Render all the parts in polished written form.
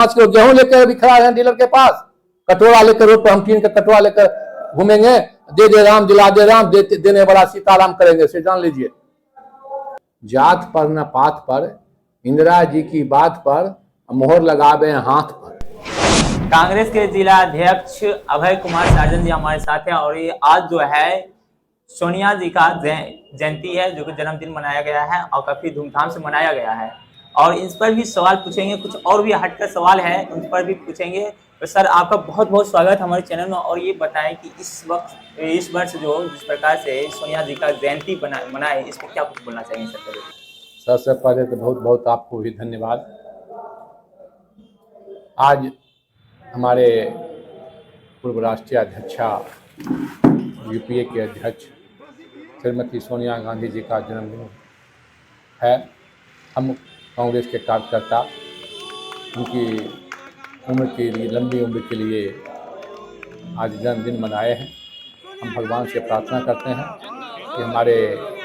5 kilo गेहूं लेकर अभी खड़ा है डीलर के पास, कटोरा लेकर रोड पर हम टीन का कटोरा लेकर घूमेंगे, दे राम दिला दे राम, देने वाला सीताराम करेंगे, से जान लीजिए। जात पर न पात पर, इंदिरा जी की बात पर मोहर लगावे हाथ पर। कांग्रेस के जिला अध्यक्ष अभय कुमार सार्जन जी हमारे साथ हैं और ये आज जो है सोनिया जी का जयंती है, जो कि जन्मदिन मनाया गया है और काफी धूमधाम से मनाया गया है और इस पर भी सवाल पूछेंगे, कुछ और भी हटकर सवाल है उन पर भी पूछेंगे। तो सर आपका बहुत बहुत स्वागत हमारे चैनल में। और ये बताएं कि इस वर्ष जो जिस प्रकार से सोनिया जी का जयंती मनाए, इस पर क्या कुछ बोलना चाहिए सर? सबसे पहले तो बहुत बहुत आपको भी धन्यवाद। आज हमारे पूर्व राष्ट्रीय अध्यक्षा यूपीए के अध्यक्ष श्रीमती सोनिया गांधी जी का जन्मदिन है। हम कांग्रेस के कार्यकर्ता उनकी उम्र के लिए, लंबी उम्र के लिए आज जन्मदिन मनाए हैं। हम भगवान से प्रार्थना करते हैं कि हमारे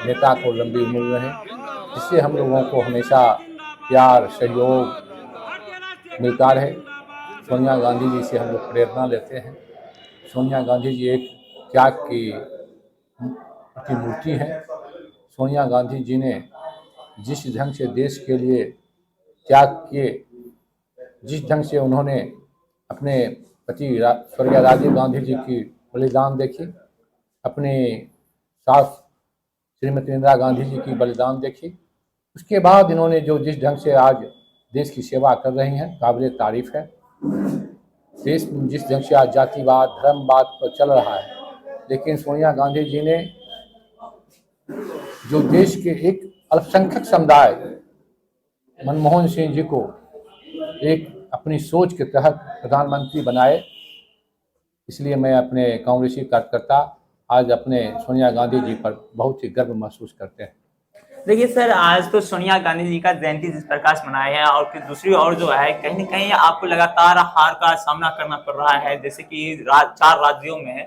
नेता को लंबी उम्र रहे, जिससे हम लोगों को हमेशा प्यार सहयोग मिलता रहे। सोनिया गांधी जी से हम लोग प्रेरणा लेते हैं। सोनिया गांधी जी एक त्याग की मूर्ति है। सोनिया गांधी जी ने जिस ढंग से देश के लिए त्याग किए, जिस ढंग से उन्होंने अपने पति स्वर्गीय राजीव गांधी जी की बलिदान देखी, अपने सास श्रीमती इंदिरा गांधी जी की बलिदान देखी, उसके बाद इन्होंने जो जिस ढंग से आज देश की सेवा कर रही हैं, काबिल तारीफ है। देश में जिस ढंग से आज जातिवाद धर्मवाद पर चल रहा है, लेकिन सोनिया गांधी जी ने जो देश के एक अल्पसंख्यक समुदाय मनमोहन सिंह जी को एक अपनी सोच के तहत प्रधानमंत्री बनाए, इसलिए मैं अपने कांग्रेसी कार्यकर्ता आज अपने सोनिया गांधी जी पर बहुत ही गर्व महसूस करते हैं। देखिए सर, आज तो सोनिया गांधी जी का जयंती जिस प्रकार से मनाए हैं और फिर दूसरी ओर जो है कहीं न कहीं आपको लगातार हार का सामना करना पड़ रहा है। जैसे कि 4 राज्यों में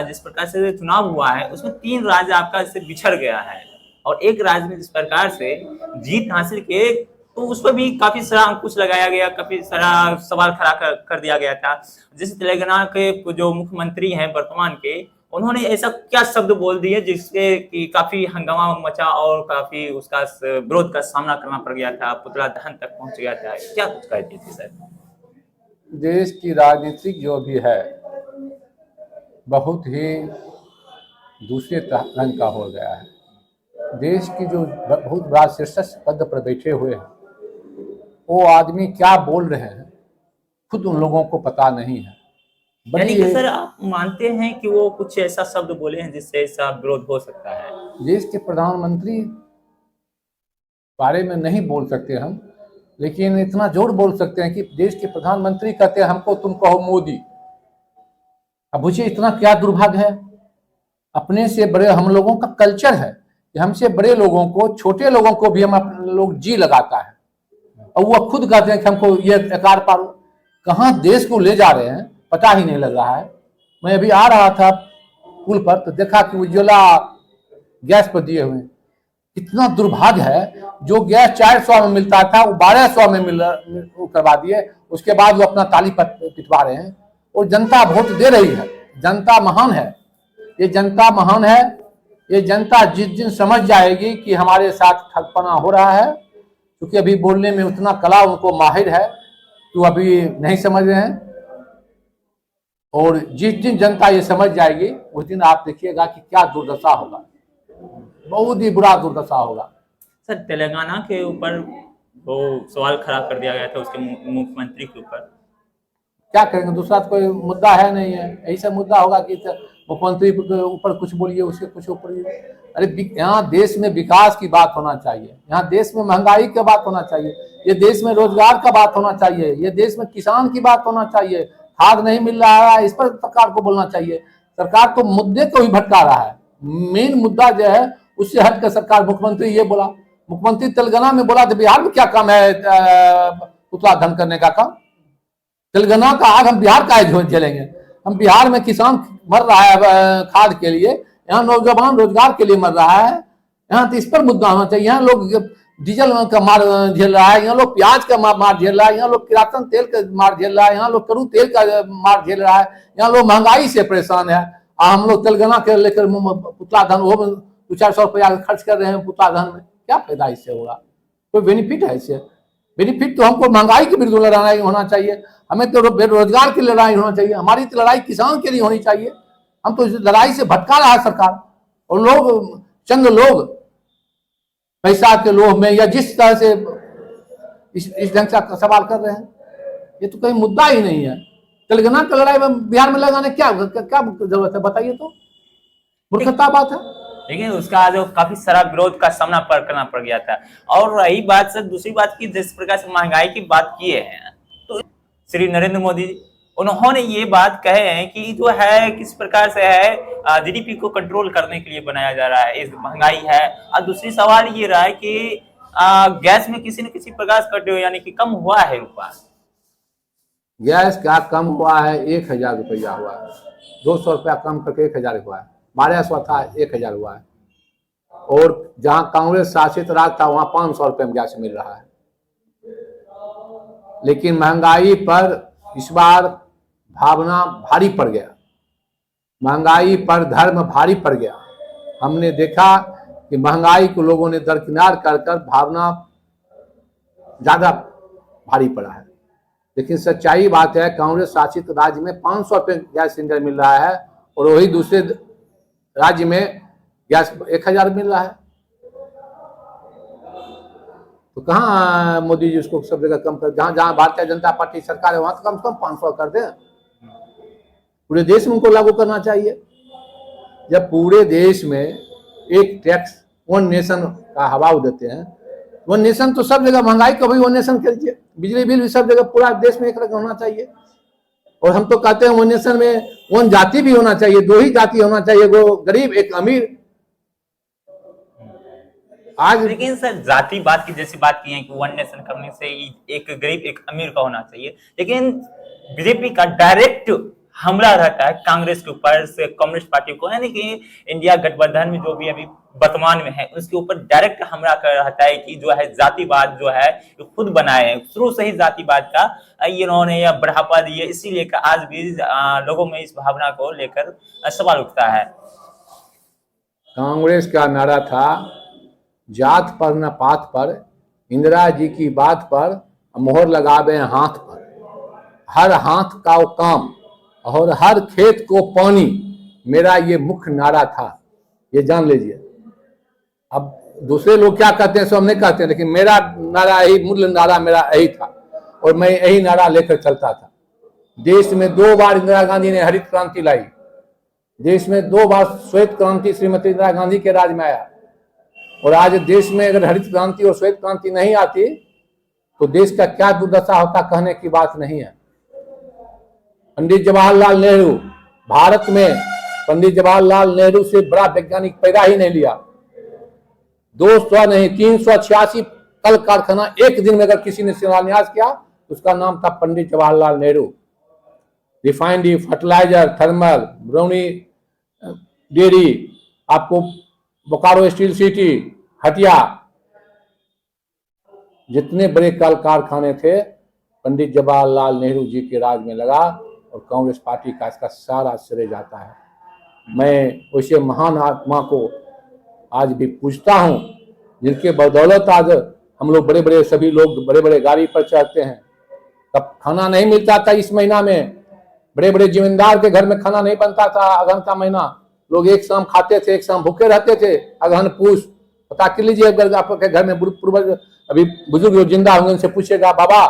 जिस प्रकार से चुनाव हुआ है, उसमें 3 राज्य आपका इससे बिछड़ गया है और एक राज्य में जिस प्रकार से जीत हासिल किए, तो उस पर भी काफी सारा अंकुश लगाया गया, काफी सारा सवाल खड़ा कर दिया गया था। जैसे तेलंगाना के जो मुख्यमंत्री हैं वर्तमान के, उन्होंने ऐसा क्या शब्द बोल दिए जिससे कि काफी हंगामा मचा और काफी उसका विरोध का सामना करना पड़ गया था, पुतला दहन तक पहुंच गया था। क्या कुछ कहती थी सर? देश की राजनीतिक जो भी है बहुत ही दूसरे रंग का हो गया है। देश की जो बहुत बड़ा शीर्ष पद पर बैठे हुए हैं, वो आदमी क्या बोल रहे हैं खुद उन लोगों को पता नहीं है। यानी कि सर आप मानते हैं कि वो कुछ ऐसा शब्द बोले हैं जिससे ऐसा विरोध हो सकता है? देश के प्रधानमंत्री बारे में नहीं बोल सकते हम, लेकिन इतना जोर बोल सकते हैं कि देश के प्रधानमंत्री कहते हैं हमको तुम कहो मोदी। अब मुझे इतना क्या दुर्भाग्य है। अपने से बड़े हम लोगों का कल्चर है कि हमसे बड़े लोगों को, छोटे लोगों को भी हम अपने लोग जी लगाता है, और वो खुद कहते हैं कि हमको ये एकार पारो। कहाँ देश को ले जा रहे हैं पता ही नहीं लग रहा है। मैं अभी आ रहा था पुल पर तो देखा कि उज्ज्वला गैस पर दिए हुए। इतना दुर्भाग्य है, जो गैस 400 में मिलता था वो 1200 में करवा दिए। उसके बाद वो अपना ताली पिटवा रहे हैं और जनता वोट दे रही है। जनता महान है, ये जनता महान है। ये जनता जिस दिन समझ जाएगी कि हमारे साथ ठगपना हो रहा है, क्योंकि अभी बोलने में उतना कला उनको माहिर है तो अभी नहीं समझ रहे हैं, और जिस दिन जनता ये समझ जाएगी उस दिन आप देखिएगा कि क्या दुर्दशा होगा, बहुत ही बुरा दुर्दशा होगा। सर, तेलंगाना के ऊपर वो सवाल खड़ा कर दिया गया था उसके मुख्यमंत्री के ऊपर, क्या करेंगे, दूसरा तो कोई मुद्दा है नहीं है। यही सब मुद्दा होगा कि मुख्यमंत्री के ऊपर कुछ बोलिए, उसके कुछ ऊपर। अरे यहाँ देश में विकास की बात होना चाहिए, यहाँ देश में महंगाई की बात होना चाहिए, ये देश में रोजगार का बात होना चाहिए, ये देश में किसान की बात होना चाहिए। खाद नहीं मिल रहा है, इस पर सरकार को बोलना चाहिए। सरकार तो मुद्दे को ही भटका रहा है। मेन मुद्दा जो है उससे हटकर सरकार, मुख्यमंत्री ये बोला, मुख्यमंत्री तेलंगाना में बोला, तो बिहार में क्या काम है पुतला दहन करने का काम? तेलंगाना का आग हम बिहार का झेलेंगे? हम बिहार में किसान मर रहा है खाद के लिए, यहाँ नौजवान रोजगार के लिए मर रहा है। यहाँ तो इस पर मुद्दा होना चाहिए। यहाँ लोग डीजल का मार झेल रहा है, यहाँ लोग प्याज का मार झेल रहा है, यहाँ लोग किरासन तेल का मार झेल रहा है, यहाँ लोग कड़ू तेल का मार झेल रहा है, यहाँ लोग महंगाई से परेशान है। हम लोग तेलंगाना के लेकर पुतला धन वो 200-400 रुपया खर्च कर रहे हैं पुतला धन में, क्या फायदा इससे होगा? कोई बेनिफिट है इससे? बेनिफिट तो हमको महंगाई के विरुद्ध लड़ाई होना चाहिए, हमें तो बेरोजगार की लड़ाई होना चाहिए, हमारी तो लड़ाई किसान के लिए होनी चाहिए। हम तो इस लड़ाई से भटका रहा है सरकार, और लोग चंद लोग पैसा के लोभ में या जिस तरह से इस ढंग से सवाल कर रहे हैं, ये तो कोई मुद्दा ही नहीं है। तेलंगाना की लड़ाई में बिहार में लगाने क्या जरूरत है, बताइए तो? मूर्खता बात है। लेकिन उसका आज काफी सारा विरोध का सामना करना पड़ गया था। और रही बात सर दूसरी बात की, जिस प्रकार से महंगाई की बात किए हैं, तो श्री नरेंद्र मोदी जी उन्होंने ये बात कहे हैं कि जो है किस प्रकार से है जीडीपी को कंट्रोल करने के लिए बनाया जा रहा है, इस महंगाई है। और दूसरी सवाल ये रहा है कि गैस में किसी न किसी प्रकार से कटे यानी कि कम हुआ है रुपया। गैस का कम हुआ है, 1000 रुपया हुआ है, 200 रुपया कम करके 1000 हुआ है, 1200 था 1000 हुआ है। और जहां कांग्रेस शासित राज था वहां 500 रुपये में गैस मिल रहा है। लेकिन महंगाई पर इस बार भावना भारी पड़ गया, महंगाई पर धर्म भारी पड़ गया। हमने देखा कि महंगाई को लोगों ने दरकिनार कर भावना ज्यादा भारी पड़ा है। लेकिन सच्चाई बात है, कांग्रेस शासित राज्य में 500 रुपये गैस सिलेंडर मिल रहा है, और वही दूसरे राज्य में गैस 1000 मिल रहा है। तो कहाँ मोदी जी उसको सब जगह कम कर, जहां जहां भारतीय जनता पार्टी सरकार है वहां तो कम से कम 500 कर दें, पूरे देश में उनको लागू करना चाहिए। जब पूरे देश में एक टैक्स वन नेशन का हवा देते हैं, वन नेशन तो सब जगह, महंगाई को भी वन नेशन कीजिए, बिजली बिल भी सब जगह पूरा देश में एक रकम होना चाहिए। और हम तो कहते हैं वन नेशन में वन जाति भी होना चाहिए, 2 ही जाति होना चाहिए, वो गरीब एक अमीर। आज लेकिन सर जाति बात की जैसी बात की है कि वन नेशन करने से एक गरीब एक अमीर का होना चाहिए, लेकिन बीजेपी का डायरेक्ट हमला रहता है कांग्रेस के ऊपर से, कम्युनिस्ट पार्टी को, यानी कि इंडिया गठबंधन में जो भी अभी वर्तमान में है उसके ऊपर डायरेक्ट हमला कर रहता है कि जो है जातिवाद जो है खुद बनाए हैं, शुरू से ही जातिवाद का इन्होंने या बढ़ावा दिए, इसीलिए आज भी लोगों में इस भावना को लेकर सवाल उठता है। कांग्रेस का नारा था जात पर न पात पर, इंदिरा जी की बात पर मोहर लगावे हाथ पर, हर हाथ का वो काम और हर खेत को पानी, मेरा ये मुख्य नारा था, ये जान लीजिए। अब दूसरे लोग क्या कहते हैं सो हम नहीं कहते हैं, लेकिन मेरा नारा यही, मूल नारा मेरा यही था, और मैं यही नारा लेकर चलता था। देश में 2 बार इंदिरा गांधी ने हरित क्रांति लाई, देश में 2 बार श्वेत क्रांति श्रीमती इंदिरा गांधी के राज में आया, और आज देश में अगर हरित क्रांति और श्वेत क्रांति नहीं आती तो देश का क्या दुर्दशा होता, कहने की बात नहीं है। पंडित जवाहरलाल नेहरू, भारत में पंडित जवाहरलाल नेहरू से बड़ा वैज्ञानिक पैदा ही नहीं लिया। 200 नहीं 386 कल कारखाना एक दिन में अगर किसी ने शिलान्यास किया उसका नाम था Pandit Jawaharlal Nehru. Refinery, fertiliser, thermal, Barauni dairy, आपको बोकारो स्टील सिटी, हटिया, जितने बड़े कल कारखाने थे पंडित जवाहरलाल नेहरू जी के राज में लगा, और कांग्रेस पार्टी का इसका सारा श्रेय जाता है। मैं वैसे महान आत्मा को आज भी पूछता हूं, जिनके बदौलत आज हम लोग बड़े बड़े सभी लोग बड़े बड़े गाड़ी पर चढ़ते हैं। तब खाना नहीं मिलता था इस महीना में, बड़े बड़े जमींदार के घर में खाना नहीं बनता था अगहन का महीना, लोग एक शाम खाते थे, एक शाम भूखे रहते थे। अगहन पूछ पता कर लीजिए, अगर आपके घर में पूर्वज अभी बुजुर्ग लोग जिंदा होंगे उनसे पूछेगा, बाबा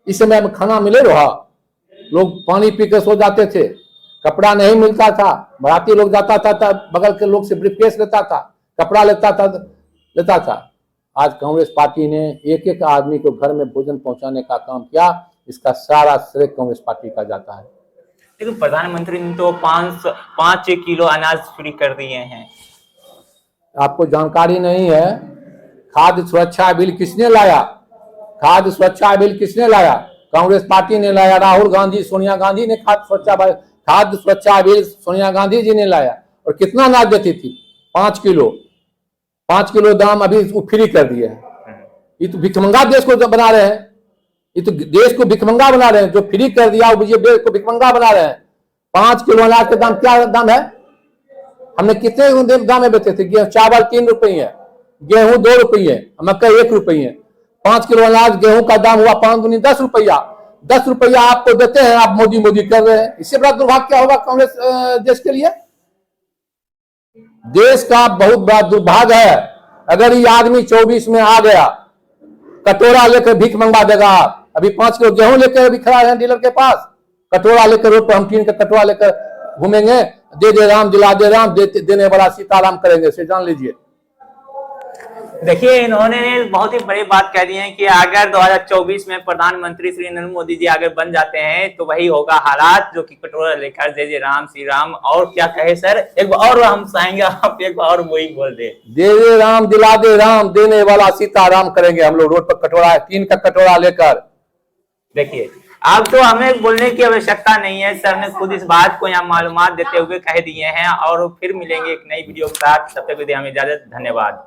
इस समय में खाना मिले रहा, लोग पानी पीकर सो जाते थे, कपड़ा नहीं मिलता था, बराती लोग जाता था बगल के लोग से ब्रीफकेस लेता था, कपड़ा लेता था। आज कांग्रेस पार्टी ने एक एक आदमी को घर में भोजन पहुंचाने का काम किया, इसका सारा श्रेय कांग्रेस पार्टी का जाता है। लेकिन प्रधानमंत्री ने तो 5 किलो अनाज फ्री कर दिए हैं। आपको जानकारी नहीं है, खाद्य सुरक्षा बिल किसने लाया? खाद्य सुरक्षा बिल किसने लाया? कांग्रेस पार्टी ने लाया। राहुल गांधी, सोनिया गांधी ने खाद्य सुरक्षा बिल सोनिया गांधी जी ने लाया। और कितना अनाज देती थी? 5 किलो दाम अभी फ्री कर दिए हैं। ये तो भिखमंगा देश को बना रहे हैं, ये तो देश को भिखमंगा बना रहे हैं। जो फ्री कर दिया वो देश को भिखमंगा बना रहे हैं। 5 किलो अनाज का दाम क्या दाम है? हमने कितने दाम में बेचे थे? चावल 3 रुपये, गेहूं 2 रुपये, मकई 1 रुपये। 5 किलो अनाज गेहूं का दाम हुआ 5 दूनी 10 रुपया। 10 रुपया आपको देते हैं, आप मोदी मोदी कर रहे हैं। इससे बड़ा दुर्भाग्य क्या होगा कांग्रेस देश के लिए? देश का बहुत बड़ा दुर्भाग्य है अगर ये आदमी 24 में आ गया, कटोरा लेकर भीख मंगवा देगा। अभी 5 किलो गेहूं लेकर अभी खड़ा है डीलर के पास, कटोरा लेकर रोड पर हम टीन का कटोरा लेकर घूमेंगे। दे राम दिला दे राम, देने वाला सीताराम करेंगे, से जान लीजिए। देखिए, इन्होंने बहुत ही बड़ी बात कह दी है कि अगर 2024 में प्रधानमंत्री श्री नरेंद्र मोदी जी अगर बन जाते हैं तो वही होगा हालात, जो कि कटोरा लेकर जय राम श्री राम। और क्या कहे सर, एक बार और हम चाहेंगे आप एक बार और वही बोल दे राम दिला दे राम, देने वाला सीताराम करेंगे। हम लोग रोड पर कटोरा, टीन का कटोरा लेकर। देखिए, अब तो हमें बोलने की आवश्यकता नहीं है, सर ने खुद इस बात को यहाँ मालूमात देते हुए कह दिए हैं। और फिर मिलेंगे एक नई वीडियो के साथ, तब तक के लिए हमें इजाजत, धन्यवाद।